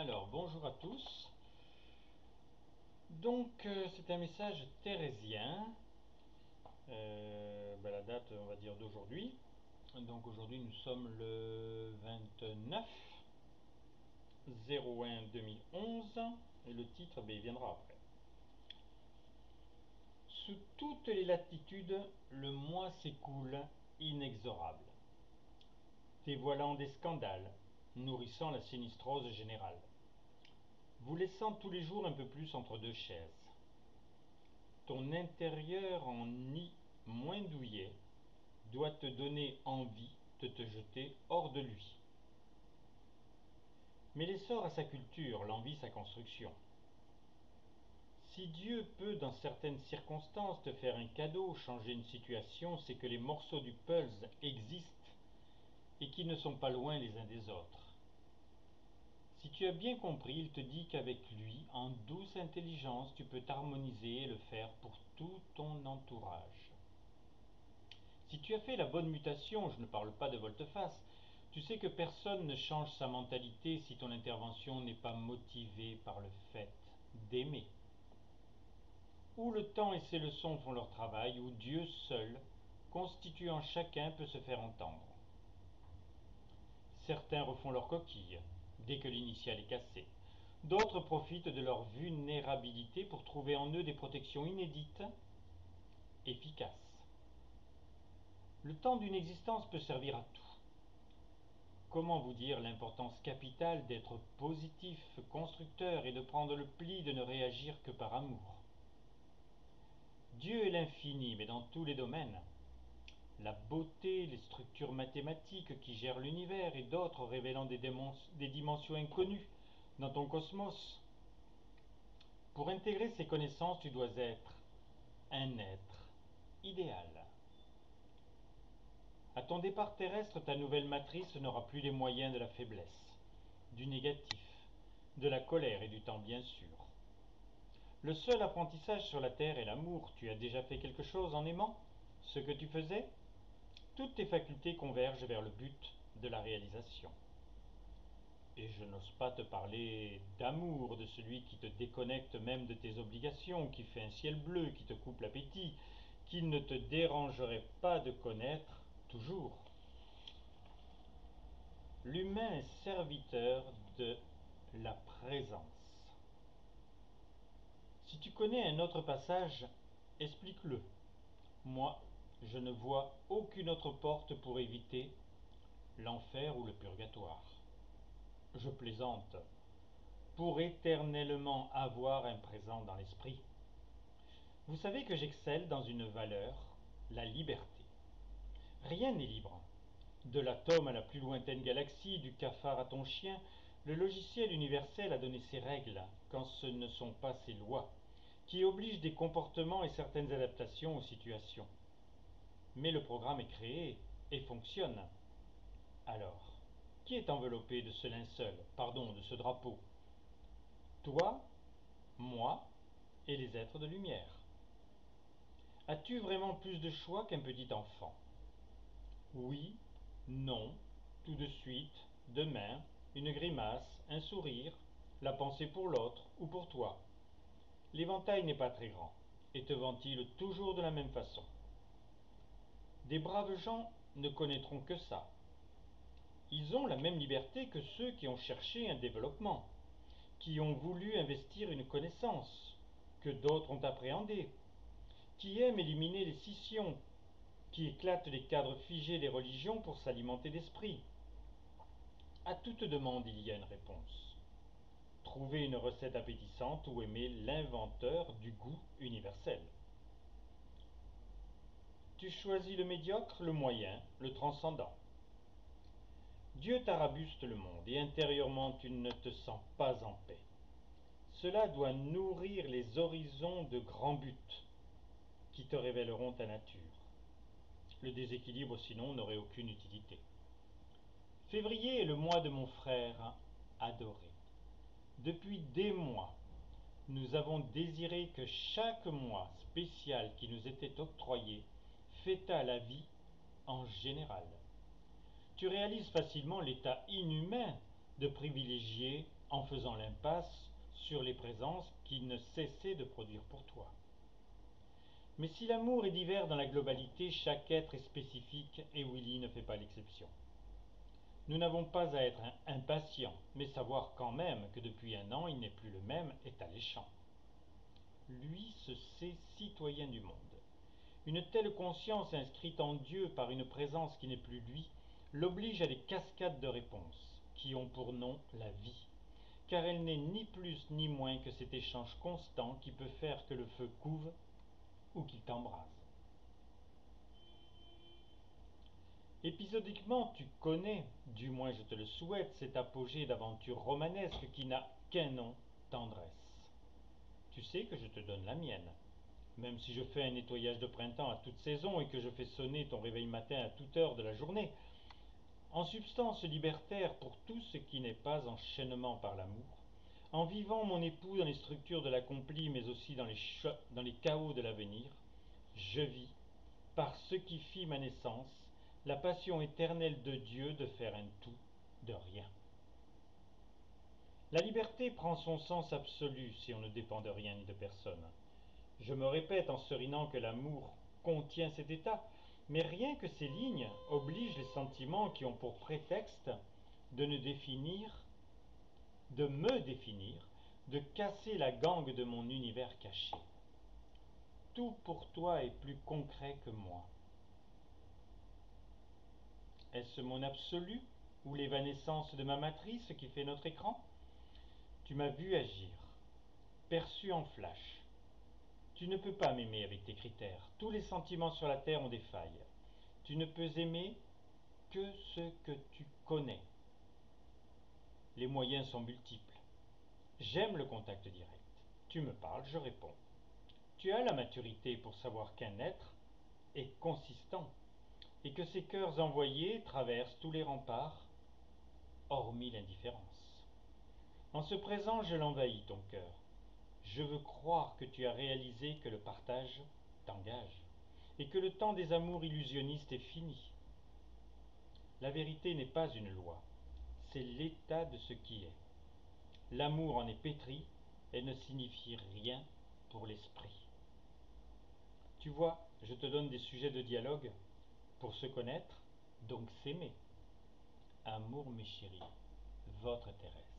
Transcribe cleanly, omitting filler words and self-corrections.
Alors, bonjour à tous. Donc, c'est un message thérésien. La date, on va dire, d'aujourd'hui. Donc, aujourd'hui, nous sommes le 29/01/2011. Et le titre, il viendra après. Sous toutes les latitudes, le mois s'écoule inexorable, dévoilant des scandales, nourrissant la sinistrose générale, vous laissant tous les jours un peu plus entre deux chaises. Ton intérieur en nid moins douillet doit te donner envie de te jeter hors de lui. Mais l'essor a sa culture, l'envie sa construction. Si Dieu peut, dans certaines circonstances, te faire un cadeau, changer une situation, c'est que les morceaux du puzzle existent et qu'ils ne sont pas loin les uns des autres. Si tu as bien compris, il te dit qu'avec lui, en douce intelligence, tu peux t'harmoniser et le faire pour tout ton entourage. Si tu as fait la bonne mutation, je ne parle pas de volte-face, tu sais que personne ne change sa mentalité si ton intervention n'est pas motivée par le fait d'aimer. Où le temps et ses leçons font leur travail, où Dieu seul, constituant chacun, peut se faire entendre. Certains refont leur coquille, dès que l'initiale est cassée. D'autres profitent de leur vulnérabilité pour trouver en eux des protections inédites, efficaces. Le temps d'une existence peut servir à tout. Comment vous dire l'importance capitale d'être positif, constructeur et de prendre le pli de ne réagir que par amour. Dieu est l'infini, mais dans tous les domaines. La beauté, les structures mathématiques qui gèrent l'univers et d'autres révélant des dimensions inconnues dans ton cosmos. Pour intégrer ces connaissances, tu dois être un être idéal. À ton départ terrestre, ta nouvelle matrice n'aura plus les moyens de la faiblesse, du négatif, de la colère et du temps bien sûr. Le seul apprentissage sur la terre est l'amour. Tu as déjà fait quelque chose en aimant ce que tu faisais? Toutes tes facultés convergent vers le but de la réalisation. Et je n'ose pas te parler d'amour, de celui qui te déconnecte même de tes obligations, qui fait un ciel bleu, qui te coupe l'appétit, qu'il ne te dérangerait pas de connaître toujours. L'humain est serviteur de la présence. Si tu connais un autre passage, explique-le. Moi, je ne vois aucune autre porte pour éviter l'enfer ou le purgatoire. Je plaisante, pour éternellement avoir un présent dans l'esprit. Vous savez que j'excelle dans une valeur, la liberté. Rien n'est libre. De l'atome à la plus lointaine galaxie, du cafard à ton chien, le logiciel universel a donné ses règles, quand ce ne sont pas ses lois, qui obligent des comportements et certaines adaptations aux situations. Mais le programme est créé et fonctionne. Alors, qui est enveloppé de ce linceul, de ce drapeau? Toi, moi et les êtres de lumière. As-tu vraiment plus de choix qu'un petit enfant? Oui, non, tout de suite, demain, une grimace, un sourire, la pensée pour l'autre ou pour toi. L'éventail n'est pas très grand et te ventile toujours de la même façon. Des braves gens ne connaîtront que ça. Ils ont la même liberté que ceux qui ont cherché un développement, qui ont voulu investir une connaissance, que d'autres ont appréhendée, qui aiment éliminer les scissions, qui éclatent les cadres figés des religions pour s'alimenter d'esprit. À toute demande, il y a une réponse. Trouver une recette appétissante ou aimer l'inventeur du goût universel. Tu choisis le médiocre, le moyen, le transcendant. Dieu t'arabuste le monde et intérieurement tu ne te sens pas en paix. Cela doit nourrir les horizons de grands buts qui te révéleront ta nature. Le déséquilibre sinon n'aurait aucune utilité. Février est le mois de mon frère adoré. Depuis des mois, nous avons désiré que chaque mois spécial qui nous était octroyé fêtât la vie en général. Tu réalises facilement l'état inhumain de privilégier en faisant l'impasse sur les présences qui ne cessaient de produire pour toi. Mais si l'amour est divers dans la globalité, chaque être est spécifique et Willy ne fait pas l'exception. Nous n'avons pas à être impatients, mais savoir quand même que depuis un an il n'est plus le même est alléchant. Lui se sait citoyen du monde. Une telle conscience inscrite en Dieu par une présence qui n'est plus lui l'oblige à des cascades de réponses qui ont pour nom la vie, car elle n'est ni plus ni moins que cet échange constant qui peut faire que le feu couve ou qu'il t'embrase. Épisodiquement, tu connais, du moins je te le souhaite, cet apogée d'aventure romanesque qui n'a qu'un nom, tendresse. Tu sais que je te donne la mienne, même si je fais un nettoyage de printemps à toute saison et que je fais sonner ton réveil matin à toute heure de la journée. En substance libertaire pour tout ce qui n'est pas enchaînement par l'amour, en vivant mon époux dans les structures de l'accompli mais aussi dans les chaos de l'avenir, je vis, par ce qui fit ma naissance, la passion éternelle de Dieu de faire un tout de rien. La liberté prend son sens absolu si on ne dépend de rien ni de personne. Je me répète en serinant que l'amour contient cet état, mais rien que ces lignes obligent les sentiments qui ont pour prétexte de me définir, de casser la gangue de mon univers caché. Tout pour toi est plus concret que moi. Est-ce mon absolu ou l'évanescence de ma matrice qui fait notre écran? Tu m'as vu agir, perçu en flash. Tu ne peux pas m'aimer avec tes critères. Tous les sentiments sur la terre ont des failles. Tu ne peux aimer que ce que tu connais. Les moyens sont multiples. J'aime le contact direct. Tu me parles, je réponds. Tu as la maturité pour savoir qu'un être est consistant et que ses cœurs envoyés traversent tous les remparts, hormis l'indifférence. En ce présent, je l'envahis, ton cœur. Je veux croire que tu as réalisé que le partage t'engage et que le temps des amours illusionnistes est fini. La vérité n'est pas une loi, c'est l'état de ce qui est. L'amour en est pétri et ne signifie rien pour l'esprit. Tu vois, je te donne des sujets de dialogue pour se connaître, donc s'aimer. Amour, mes chéris, votre Thérèse.